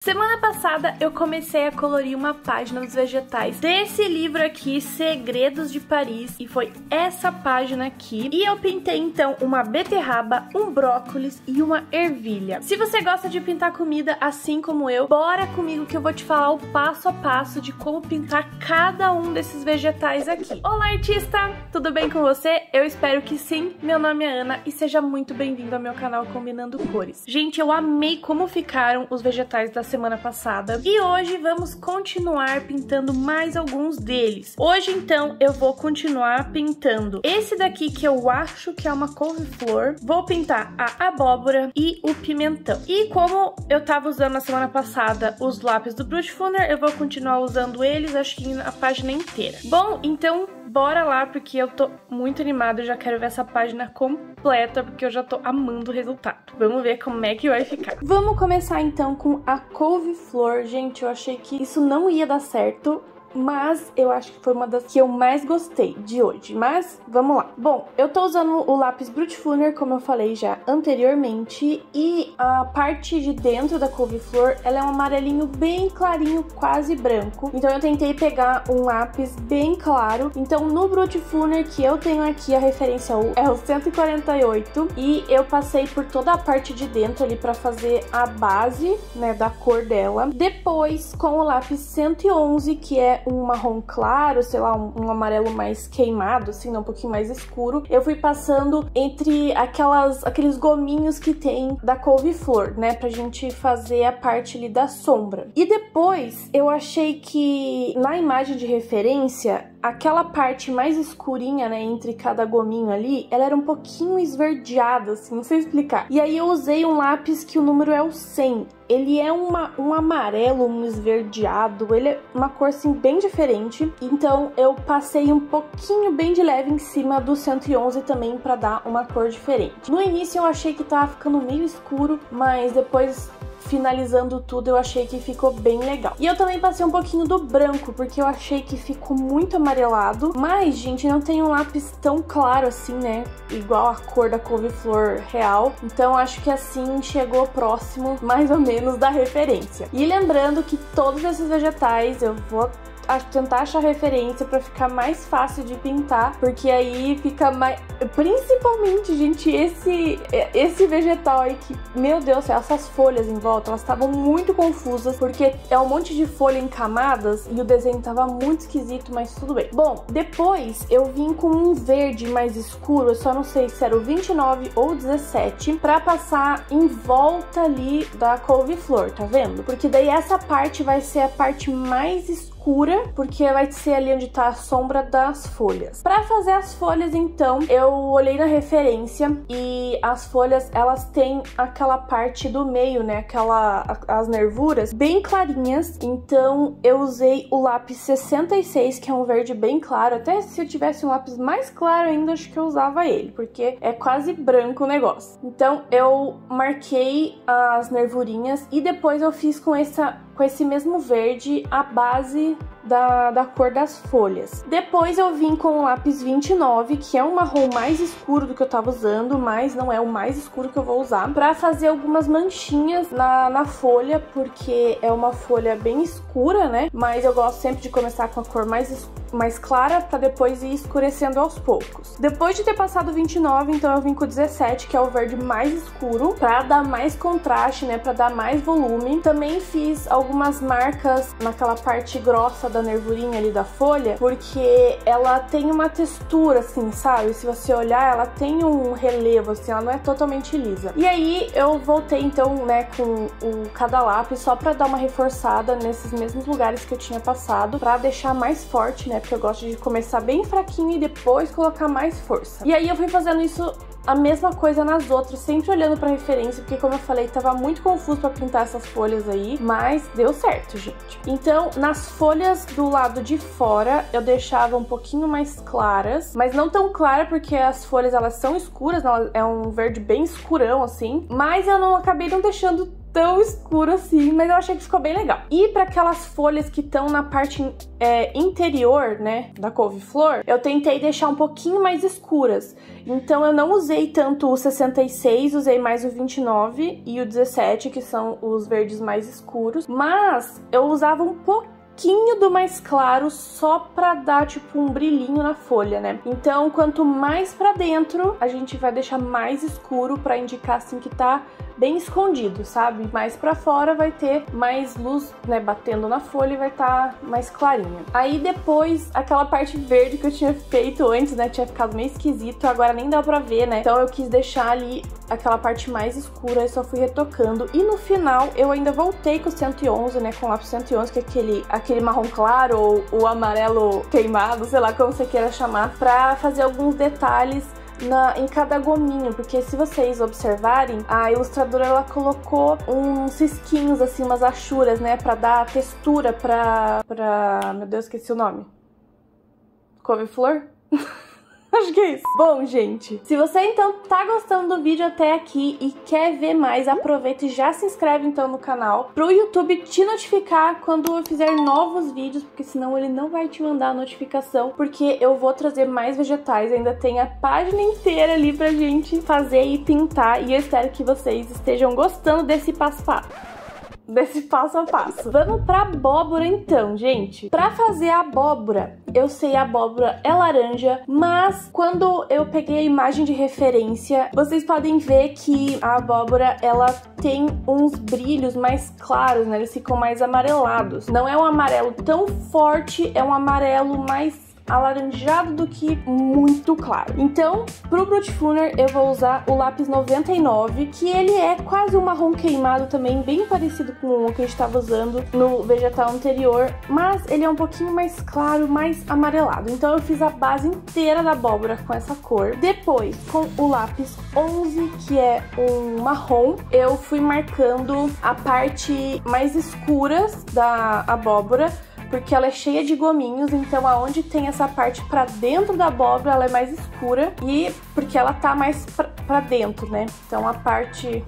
Semana passada eu comecei a colorir uma página dos vegetais desse livro aqui, Segredos de Paris, e foi essa página aqui. E eu pintei então uma beterraba, um brócolis e uma ervilha. Se você gosta de pintar comida assim como eu, bora comigo que eu vou te falar o passo a passo de como pintar cada um desses vegetais aqui. Olá, artista! Tudo bem com você? Eu espero que sim. Meu nome é Ana e seja muito bem-vindo ao meu canal Combinando Cores. Gente, eu amei como ficaram os vegetais da semana passada e hoje vamos continuar pintando mais alguns deles. Hoje então eu vou continuar pintando esse daqui que eu acho que é uma couve-flor, vou pintar a abóbora e o pimentão. E como eu tava usando na semana passada os lápis do Brush Funer, eu vou continuar usando eles, acho que na página inteira. Bom, então bora lá, porque eu tô muito animada, eu já quero ver essa página completa, porque eu já tô amando o resultado. Vamos ver como é que vai ficar. Vamos começar então com a couve-flor. Gente, eu achei que isso não ia dar certo, mas eu acho que foi uma das que eu mais gostei de hoje. Mas vamos lá. Bom, eu tô usando o lápis Brush Funer, como eu falei já anteriormente, e a parte de dentro da couve-flor, ela é um amarelinho bem clarinho, quase branco. Então eu tentei pegar um lápis bem claro. Então no Brush Funer que eu tenho aqui, a referência é o 148, e eu passei por toda a parte de dentro ali pra fazer a base, né, da cor dela. Depois, com o lápis 111, que é um marrom claro, sei lá, um amarelo mais queimado, assim, um pouquinho mais escuro, eu fui passando entre aqueles gominhos que tem da couve-flor, né, pra gente fazer a parte ali da sombra. E depois, eu achei que na imagem de referência, aquela parte mais escurinha, né, entre cada gominho ali, ela era um pouquinho esverdeada, assim, não sei explicar. E aí eu usei um lápis que o número é o 100. Ele é um amarelo, um esverdeado, ele é uma cor, assim, bem diferente. Então eu passei um pouquinho bem de leve em cima do 111 também pra dar uma cor diferente. No início eu achei que tava ficando meio escuro, mas depois, finalizando tudo, eu achei que ficou bem legal. E eu também passei um pouquinho do branco, porque eu achei que ficou muito amarelado. Mas, gente, não tem um lápis tão claro assim, né? Igual a cor da couve-flor real. Então, acho que assim chegou próximo, mais ou menos, da referência. E lembrando que todos esses vegetais eu vou tentar achar referência pra ficar mais fácil de pintar, porque aí fica mais... Principalmente, gente, esse vegetal aí que, meu Deus, essas folhas em volta, elas estavam muito confusas, porque é um monte de folha em camadas e o desenho tava muito esquisito, mas tudo bem. Bom, depois eu vim com um verde mais escuro, eu só não sei se era o 29 ou 17, pra passar em volta ali da couve-flor, tá vendo? Porque daí essa parte vai ser a parte mais escura, porque vai ser ali onde tá a sombra das folhas. Pra fazer as folhas, então, eu olhei na referência e as folhas, elas têm aquela parte do meio, né, as nervuras bem clarinhas. Então eu usei o lápis 66, que é um verde bem claro. Até se eu tivesse um lápis mais claro ainda, acho que eu usava ele, porque é quase branco o negócio. Então eu marquei as nervurinhas e depois eu fiz com esse mesmo verde a base da cor das folhas. Depois eu vim com o lápis 29, que é um marrom mais escuro do que eu tava usando, mas não é o mais escuro que eu vou usar, pra fazer algumas manchinhas na folha, porque é uma folha bem escura, né? Mas eu gosto sempre de começar com a cor mais clara, pra depois ir escurecendo aos poucos. Depois de ter passado o 29, então eu vim com o 17, que é o verde mais escuro, pra dar mais contraste, né, pra dar mais volume. Também fiz algumas marcas naquela parte grossa da nervurinha ali da folha, porque ela tem uma textura, assim, sabe? Se você olhar, ela tem um relevo, assim, ela não é totalmente lisa. E aí eu voltei, então, né, com cada lápis só pra dar uma reforçada nesses mesmos lugares que eu tinha passado, pra deixar mais forte, né? Porque eu gosto de começar bem fraquinho e depois colocar mais força. E aí eu fui fazendo isso, a mesma coisa nas outras, sempre olhando pra referência, porque como eu falei, tava muito confuso pra pintar essas folhas aí, mas deu certo, gente. Então, nas folhas do lado de fora, eu deixava um pouquinho mais claras, mas não tão clara, porque as folhas, elas são escuras, é um verde bem escurão, assim, mas eu acabei não deixando tão escuro assim, mas eu achei que ficou bem legal. E para aquelas folhas que estão na parte interior, né, da couve-flor, eu tentei deixar um pouquinho mais escuras. Então eu não usei tanto o 66, usei mais o 29 e o 17, que são os verdes mais escuros, mas eu usava um pouquinho do mais claro só pra dar tipo um brilhinho na folha, né? Então quanto mais pra dentro, a gente vai deixar mais escuro pra indicar assim que tá bem escondido, sabe? Mais pra fora vai ter mais luz, né, batendo na folha e vai tá mais clarinha. Aí depois, aquela parte verde que eu tinha feito antes, né, tinha ficado meio esquisito, agora nem dá pra ver, né? Então eu quis deixar ali aquela parte mais escura, eu só fui retocando. E no final, eu ainda voltei com o 111, né, com o lápis 111, que é aquele marrom claro ou o amarelo queimado, sei lá como você queira chamar, pra fazer alguns detalhes em cada gominho, porque se vocês observarem, a ilustradora ela colocou uns risquinhos assim, umas achuras, né, pra dar textura pra... meu Deus, esqueci o nome. Couve-flor? Acho que é isso. Bom, gente, se você então tá gostando do vídeo até aqui e quer ver mais, aproveita e já se inscreve então no canal pro YouTube te notificar quando eu fizer novos vídeos, porque senão ele não vai te mandar a notificação, porque eu vou trazer mais vegetais, ainda tem a página inteira ali pra gente fazer e pintar, e eu espero que vocês estejam gostando desse passo a passo. Vamos pra abóbora então, gente. Pra fazer a abóbora, eu sei a abóbora é laranja, mas quando eu peguei a imagem de referência, vocês podem ver que a abóbora, ela tem uns brilhos mais claros, né? Eles ficam mais amarelados. Não é um amarelo tão forte, é um amarelo mais alaranjado do que muito claro. Então, pro Brutfuner eu vou usar o lápis 99, que ele é quase um marrom queimado também, bem parecido com o que a gente estava usando no vegetal anterior, mas ele é um pouquinho mais claro, mais amarelado. Então eu fiz a base inteira da abóbora com essa cor. Depois, com o lápis 11, que é um marrom, eu fui marcando a parte mais escuras da abóbora, porque ela é cheia de gominhos, então aonde tem essa parte pra dentro da abóbora, ela é mais escura, e porque ela tá mais pra dentro, né? Então a parte...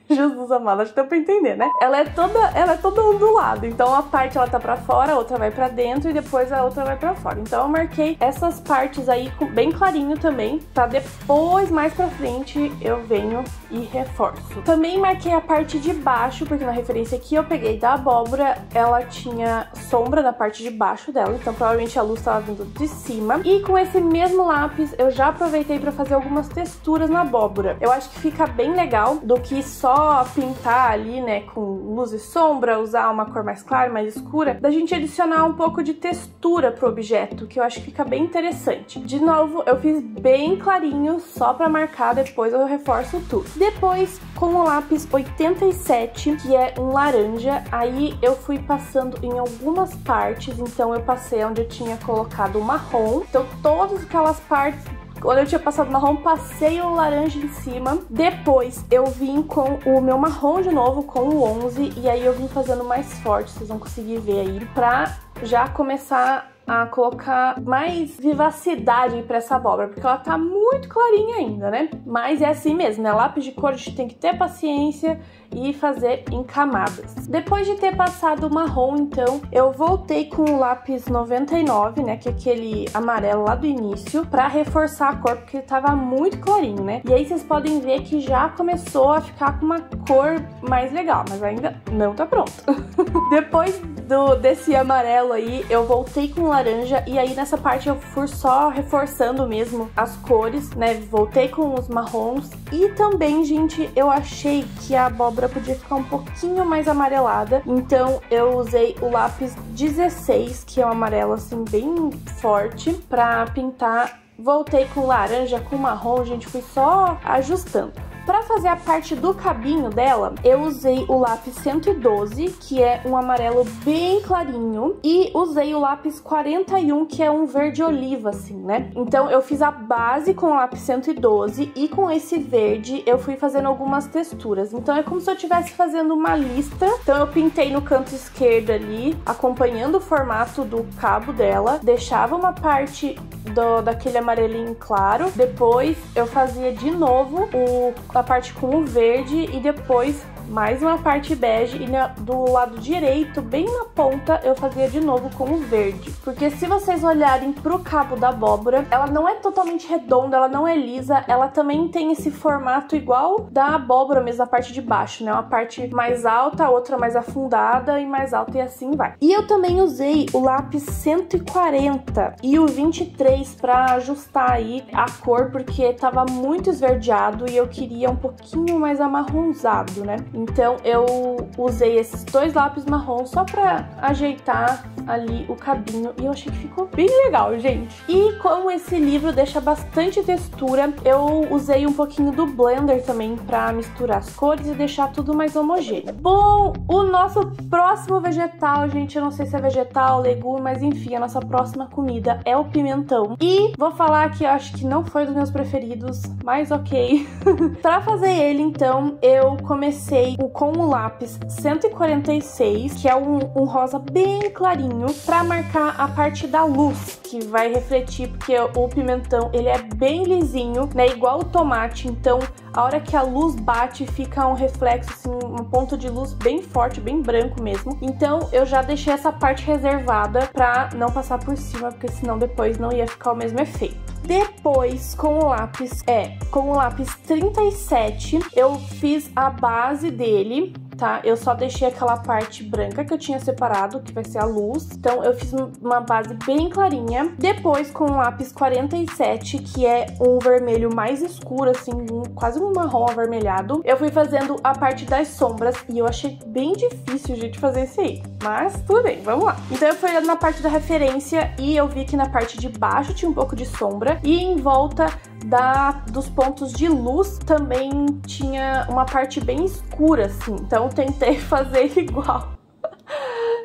Jesus amado, acho que deu pra entender, né? Ela é toda ondulada, então a parte ela tá pra fora, a outra vai pra dentro e depois a outra vai pra fora. Então eu marquei essas partes aí bem clarinho também, pra depois, mais pra frente, eu venho e reforço. Também marquei a parte de baixo, porque na referência que eu peguei da abóbora, ela tinha sombra na parte de baixo dela, então provavelmente a luz tava vindo de cima. E com esse mesmo lápis, eu já aproveitei pra fazer algumas texturas na abóbora. Eu acho que fica bem legal do que só pintar ali, né, com luz e sombra, usar uma cor mais clara, mais escura, da gente adicionar um pouco de textura pro objeto, que eu acho que fica bem interessante. De novo, eu fiz bem clarinho, só pra marcar, depois eu reforço tudo. Depois, com o lápis 87, que é um laranja, aí eu fui passando em algumas partes, então eu passei onde eu tinha colocado o marrom, então todas aquelas partes. Quando eu tinha passado marrom, passei o laranja em cima. Depois eu vim com o meu marrom de novo, com o 11. E aí eu vim fazendo mais forte, vocês vão conseguir ver aí. Pra já começar a colocar mais vivacidade pra essa abóbora, porque ela tá muito clarinha ainda, né? Mas é assim mesmo, né? Lápis de cor a gente tem que ter paciência e fazer em camadas. Depois de ter passado o marrom, então, eu voltei com o lápis 99, né? Que é aquele amarelo lá do início, pra reforçar a cor, porque ele tava muito clarinho, né? E aí vocês podem ver que já começou a ficar com uma cor mais legal, mas ainda não tá pronto. Depois desse amarelo aí, eu voltei com o laranja, e aí nessa parte eu fui só reforçando mesmo as cores, né? Voltei com os marrons, e também, gente, eu achei que a abóbora podia ficar um pouquinho mais amarelada, então eu usei o lápis 16, que é um amarelo assim bem forte, pra pintar. Voltei com laranja, com marrom, gente, fui só ajustando. Pra fazer a parte do cabinho dela, eu usei o lápis 112, que é um amarelo bem clarinho, e usei o lápis 41, que é um verde oliva, assim, né? Então eu fiz a base com o lápis 112 e com esse verde eu fui fazendo algumas texturas. Então é como se eu estivesse fazendo uma lista. Então eu pintei no canto esquerdo ali, acompanhando o formato do cabo dela, deixava uma parte daquele amarelinho claro, depois eu fazia de novo a parte com o verde e depois mais uma parte bege e do lado direito, bem na ponta, eu fazia de novo com o verde. Porque se vocês olharem pro cabo da abóbora, ela não é totalmente redonda, ela não é lisa, ela também tem esse formato igual da abóbora mesmo, a parte de baixo, né? Uma parte mais alta, a outra mais afundada e mais alta e assim vai. E eu também usei o lápis 140 e o 23 pra ajustar aí a cor, porque tava muito esverdeado e eu queria um pouquinho mais amarronzado, né? Então eu usei esses dois lápis marrom só pra ajeitar ali o cabinho e eu achei que ficou bem legal, gente. E como esse livro deixa bastante textura, eu usei um pouquinho do blender também pra misturar as cores e deixar tudo mais homogêneo. Bom, o nosso próximo vegetal, gente, eu não sei se é vegetal, legume, mas enfim, a nossa próxima comida é o pimentão. E vou falar que eu acho que não foi dos meus preferidos, mas ok. Pra fazer ele, então, eu comecei com o lápis 146, que é um rosa bem clarinho, pra marcar a parte da luz, que vai refletir, porque o pimentão, ele é bem lisinho, né, igual o tomate, então a hora que a luz bate, fica um reflexo, assim, um ponto de luz bem forte, bem branco mesmo. Então eu já deixei essa parte reservada pra não passar por cima, porque senão depois não ia ficar o mesmo efeito. Depois, com o lápis 37, eu fiz a base dele, tá? Eu só deixei aquela parte branca que eu tinha separado, que vai ser a luz. Então, eu fiz uma base bem clarinha. Depois, com o lápis 47, que é um vermelho mais escuro, assim, quase um marrom avermelhado, eu fui fazendo a parte das sombras e eu achei bem difícil, gente, fazer isso aí. Mas, tudo bem, vamos lá. Então, eu fui olhando na parte da referência e eu vi que na parte de baixo tinha um pouco de sombra e em volta dos pontos de luz também tinha uma parte bem escura, assim. Então, tentei fazer igual.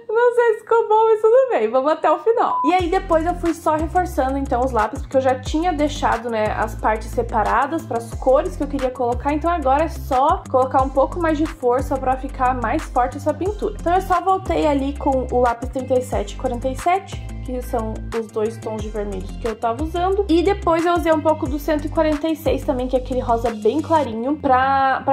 Não sei se ficou bom, mas tudo bem, vamos até o final. E aí depois eu fui só reforçando então os lápis, porque eu já tinha deixado, né, as partes separadas para as cores que eu queria colocar, então agora é só colocar um pouco mais de força para ficar mais forte essa pintura. Então eu só voltei ali com o lápis 37 e 47, que são os dois tons de vermelhos que eu tava usando. E depois eu usei um pouco do 146 também, que é aquele rosa bem clarinho, pra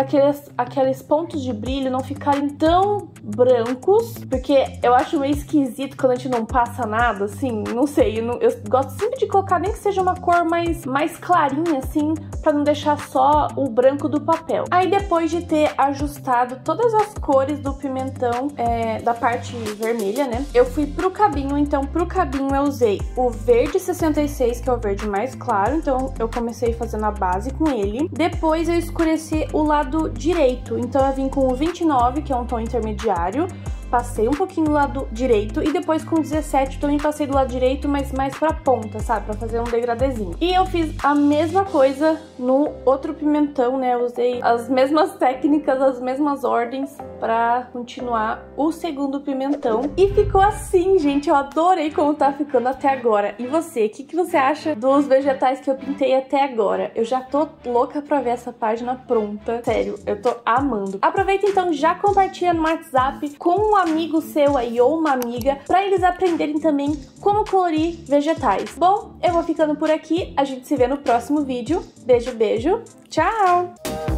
aqueles pontos de brilho não ficarem tão brancos, porque eu acho meio esquisito quando a gente não passa nada, assim, não sei, eu gosto sempre de colocar nem que seja uma cor mais clarinha, assim, pra não deixar só o branco do papel. Aí depois de ter ajustado todas as cores do pimentão, da parte vermelha, né, eu fui pro cabinho. Então pro cabinho eu usei o verde 66, que é o verde mais claro, então eu comecei fazendo a base com ele. Depois eu escureci o lado direito, então eu vim com o 29, que é um tom intermediário, passei um pouquinho do lado direito, e depois com o 17 também passei do lado direito, mas mais pra ponta, sabe? Pra fazer um degradezinho. E eu fiz a mesma coisa no outro pimentão, né? Eu usei as mesmas técnicas, as mesmas ordens pra continuar o segundo pimentão. E ficou assim, gente. Eu adorei como tá ficando até agora. E você? O que você acha dos vegetais que eu pintei até agora? Eu já tô louca pra ver essa página pronta. Sério, eu tô amando. Aproveita então, já compartilha no WhatsApp com um amigo seu aí ou uma amiga, pra eles aprenderem também como colorir vegetais. Bom, eu vou ficando por aqui. A gente se vê no próximo vídeo. Beijo, beijo. Tchau!